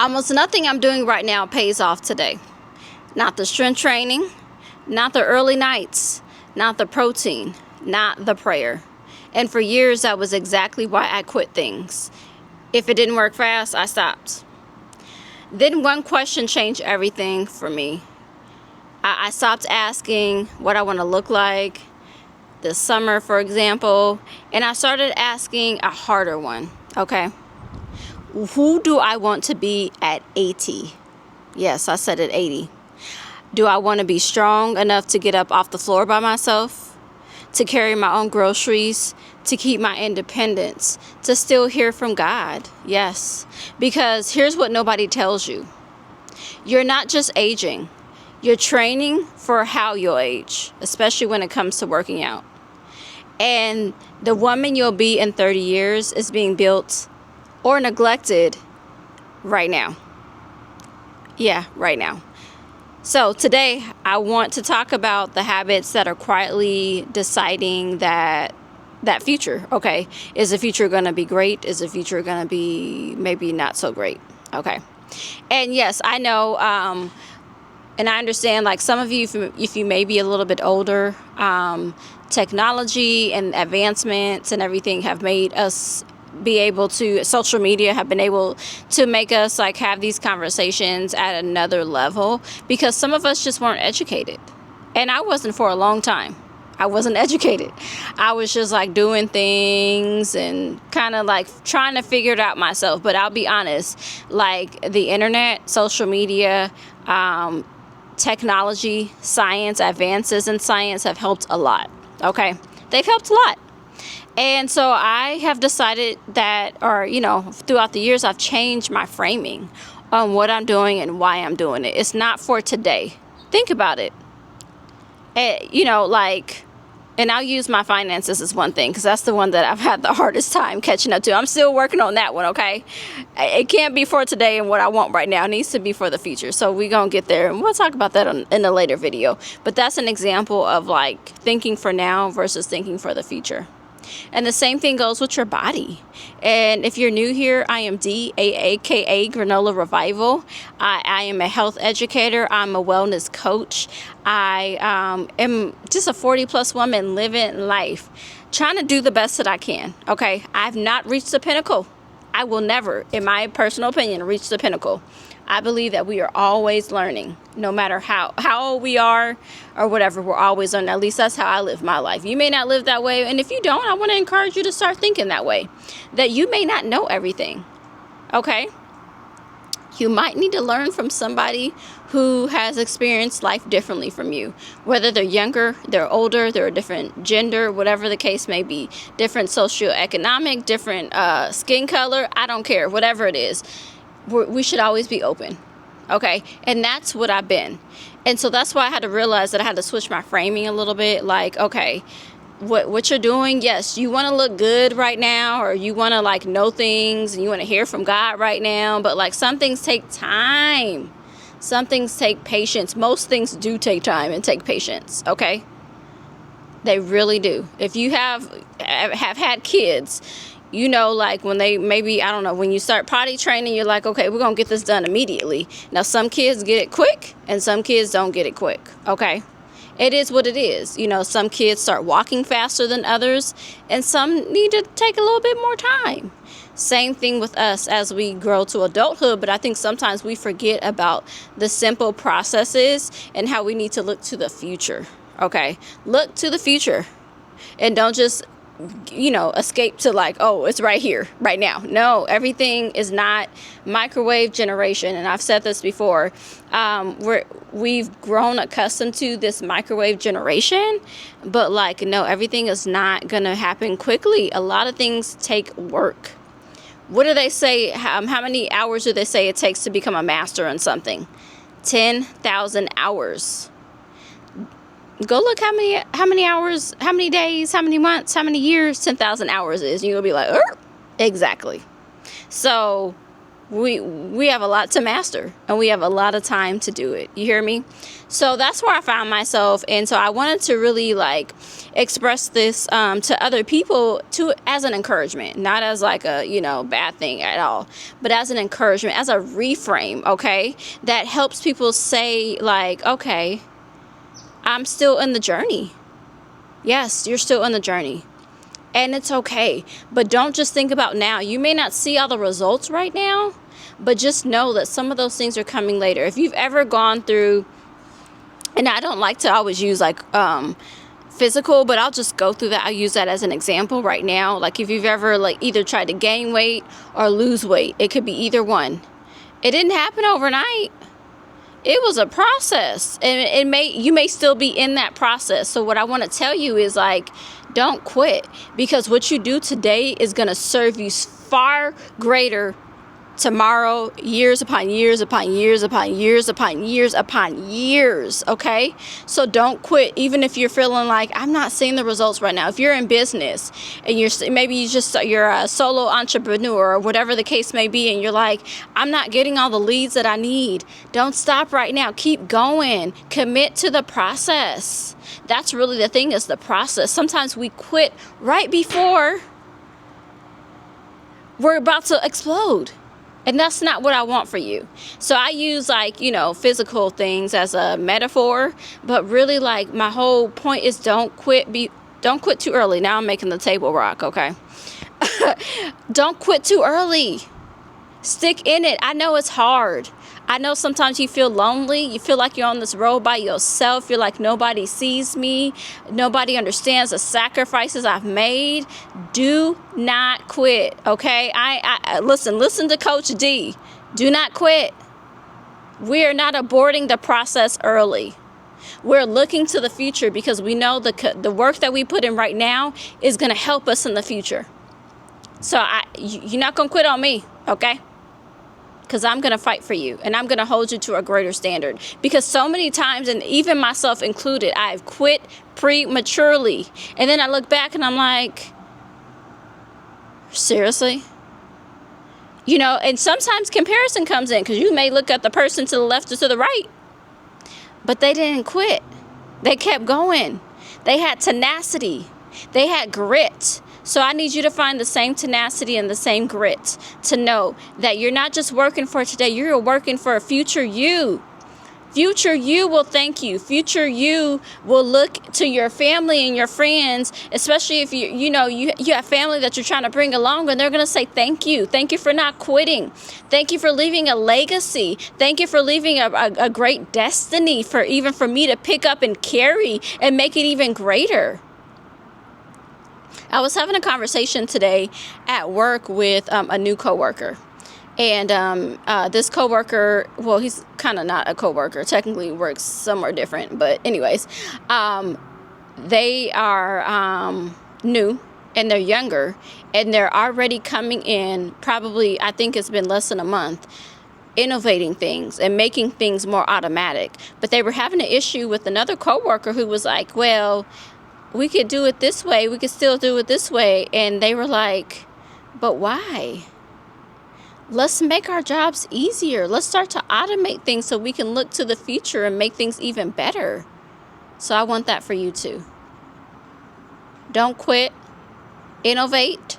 Almost nothing I'm doing right now pays off today. Not the strength training, not the early nights, not the protein, not the prayer. And for years, that was exactly why I quit things. If it didn't work fast, I stopped. Then one question changed everything for me. I stopped asking what I want to look like this summer, for example, and I started asking a harder one, okay? Who do I want to be at 80? Yes, I said at 80. Do I want to be strong enough to get up off the floor by myself? To carry my own groceries? To keep my independence? To still hear from God? Yes. Because here's what nobody tells you. You're not just aging. You're training for how you'll age, especially when it comes to working out. And the woman you'll be in 30 years is being built or neglected right now. Yeah, right now. So today I want to talk about the habits that are quietly deciding that future. Okay, is the future going to be great? Is the future going to be maybe not so great? Okay. And yes, I know, and I understand, like some of you, if you may be a little bit older, technology and advancements and everything have made us be able to, social media have been able to make us like have these conversations at another level, because some of us just weren't educated. And I wasn't for a long time. I wasn't educated. I was just like doing things and kind of like trying to figure it out myself. But I'll be honest, like the internet, social media, technology, science, advances in science have helped a lot. Okay. They've helped a lot. And so I have decided that, or, throughout the years, I've changed my framing on what I'm doing and why I'm doing it. It's not for today. Think about it. And I'll use my finances as one thing, because that's the one that I've had the hardest time catching up to. I'm still working on that one, okay? It can't be for today and what I want right now. It needs to be for the future. So we're going to get there, and we'll talk about that in a later video. But that's an example of like thinking for now versus thinking for the future. And the same thing goes with your body. And if you're new here, I am Dee, aka Granola Revival. I am a health educator. I'm a wellness coach. I am just a 40-plus woman living life, trying to do the best that I can. Okay, I've not reached the pinnacle. I will never, in my personal opinion, reach the pinnacle. I believe that we are always learning, no matter how old we are or whatever. We're always learning. At least that's how I live my life. You may not live that way. And if you don't, I want to encourage you to start thinking that way, that you may not know everything. Okay. You might need to learn from somebody who has experienced life differently from you, whether they're younger, they're older, they're a different gender, whatever the case may be, different socioeconomic, different skin color. I don't care, whatever it is. We should always be open. Okay. And that's what I've been. And so that's why I had to realize that I had to switch my framing a little bit. Like, okay, what you're doing, yes, you want to look good right now, or you want to like know things and you want to hear from God right now. But like some things take time. Some things take patience. Most things do take time and take patience. Okay. They really do. If you have had kids, like when they maybe, I don't know, when you start potty training, you're like, okay, we're going to get this done immediately. Now, some kids get it quick and some kids don't get it quick. Okay. It is what it is. Some kids start walking faster than others, and some need to take a little bit more time. Same thing with us as we grow to adulthood. But I think sometimes we forget about the simple processes and how we need to look to the future. Okay. Look to the future and don't just escape to like, oh, it's right here, right now. No, everything is not microwave generation. And I've said this before. We've grown accustomed to this microwave generation, but like, no, everything is not going to happen quickly. A lot of things take work. What do they say? How many hours do they say it takes to become a master in something? 10,000 hours. Go look how many hours, how many days, how many months, how many years 10,000 hours is. And you'll be like, exactly. So We have a lot to master, and we have a lot of time to do it. You hear me? So that's where I found myself, and so I wanted to really like express this to other people to as an encouragement, not as like a bad thing at all, but as an encouragement, as a reframe, okay, that helps people say like, okay, I'm still in the journey. Yes, you're still in the journey. And it's okay. But don't just think about now. You may not see all the results right now, but just know that some of those things are coming later. If you've ever gone through, and I don't like to always use like physical, but I'll just go through that. I'll use that as an example right now. Like if you've ever like either tried to gain weight or lose weight, it could be either one. It didn't happen overnight. It was a process, and you may still be in that process. So what I want to tell you is like, don't quit, because what you do today is going to serve you far greater tomorrow, years upon years upon years upon years upon years upon years. Okay, so don't quit, even if you're feeling like I'm not seeing the results right now. If you're in business and you're a solo entrepreneur or whatever the case may be, and you're like, I'm not getting all the leads that I need, don't stop right now. Keep going. Commit to the process. That's really the thing, is the process. Sometimes we quit right before we're about to explode. And that's not what I want for you. So I use like, physical things as a metaphor, but really like my whole point is don't quit too early. Now I'm making the table rock, okay? Don't quit too early. Stick in it. I know it's hard. I know sometimes you feel lonely. You feel like you're on this road by yourself. You're like, nobody sees me. Nobody understands the sacrifices I've made. Do not quit, okay? I listen to Coach D. Do not quit. We are not aborting the process early. We're looking to the future, because we know the work that we put in right now is going to help us in the future. So you're not going to quit on me, okay? Because I'm going to fight for you, and I'm going to hold you to a greater standard. Because so many times, and even myself included, I've quit prematurely. And then I look back and I'm like, seriously? And sometimes comparison comes in, because you may look at the person to the left or to the right, but they didn't quit. They kept going. They had tenacity. They had grit. So I need you to find the same tenacity and the same grit to know that you're not just working for today, you're working for a future you. Future you will thank you. Future you will look to your family and your friends, especially if you have family that you're trying to bring along, and they're going to say thank you. Thank you for not quitting. Thank you for leaving a legacy. Thank you for leaving a great destiny for me to pick up and carry and make it even greater. I was having a conversation today at work with a new coworker. And this coworker, well, he's kind of not a coworker. Technically works somewhere different. But anyways, they are new, and they're younger. And they're already coming in, probably, I think it's been less than a month, innovating things and making things more automatic. But they were having an issue with another coworker who was like, well, we could do it this way. We could still do it this way. And they were like, but why? Let's make our jobs easier. Let's start to automate things so we can look to the future and make things even better. So I want that for you too. Don't quit. Innovate,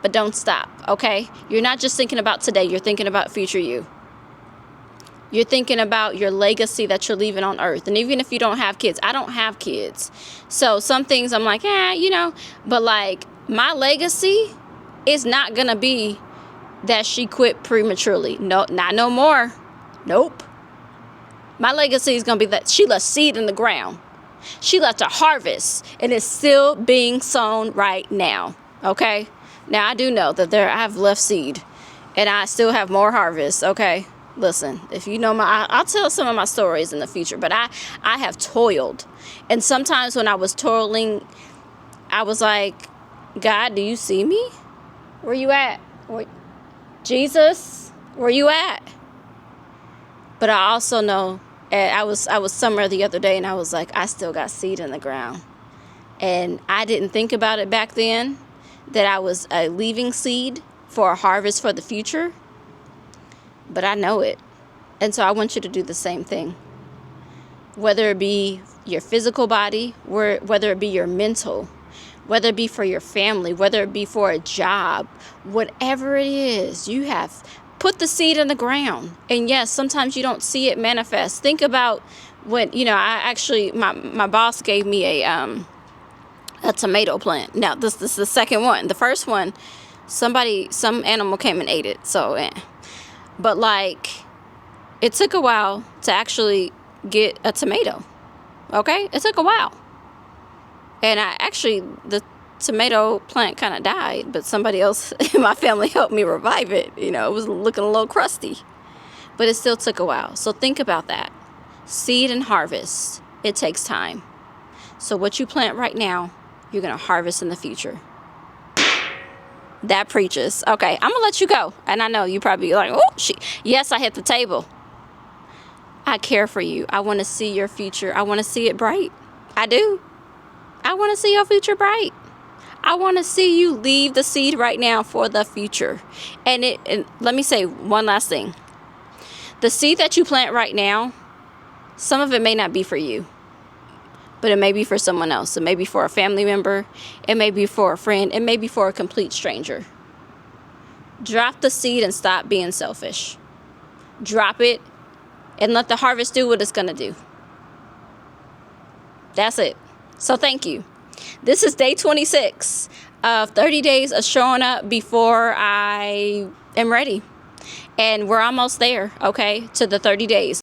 but don't stop, okay? You're not just thinking about today. You're thinking about future you. You're thinking about your legacy that you're leaving on earth. And even if you don't have kids, I don't have kids. So some things I'm like, but like my legacy is not going to be that she quit prematurely. No, not no more. Nope. My legacy is going to be that she left seed in the ground. She left a harvest, and it's still being sown right now. Okay? Now, I do know that I have left seed, and I still have more harvest. Okay? Listen, if you know I'll tell some of my stories in the future, but I have toiled. And sometimes when I was toiling, I was like, God, do you see me? Where you at? Jesus, where you at? But I also know, I was somewhere the other day, and I was like, I still got seed in the ground. And I didn't think about it back then, that I was leaving seed for a harvest for the future, but I know it. And so I want you to do the same thing. Whether it be your physical body, whether it be your mental, whether it be for your family, whether it be for a job, whatever it is, you have put the seed in the ground. And yes, sometimes you don't see it manifest. Think about when, my boss gave me a tomato plant. Now, this is the second one. The first one, some animal came and ate it. So, but it took a while to actually get a tomato. Okay? It took a while. And the tomato plant kind of died, but somebody else in my family helped me revive it. It was looking a little crusty, but it still took a while. So think about that. Seed and harvest, it takes time. So what you plant right now, you're going to harvest in the future. That preaches. Okay, I'm going to let you go. And I know you probably like, yes, I hit the table. I care for you. I want to see your future. I want to see it bright. I do. I want to see your future bright. I want to see you leave the seed right now for the future. And let me say one last thing. The seed that you plant right now, some of it may not be for you, but it may be for someone else. It may be for a family member. It may be for a friend. It may be for a complete stranger. Drop the seed and stop being selfish. Drop it and let the harvest do what it's going to do. That's it. So thank you. This is day 26 of 30 days of showing up before I am ready. And we're almost there, okay, to the 30 days.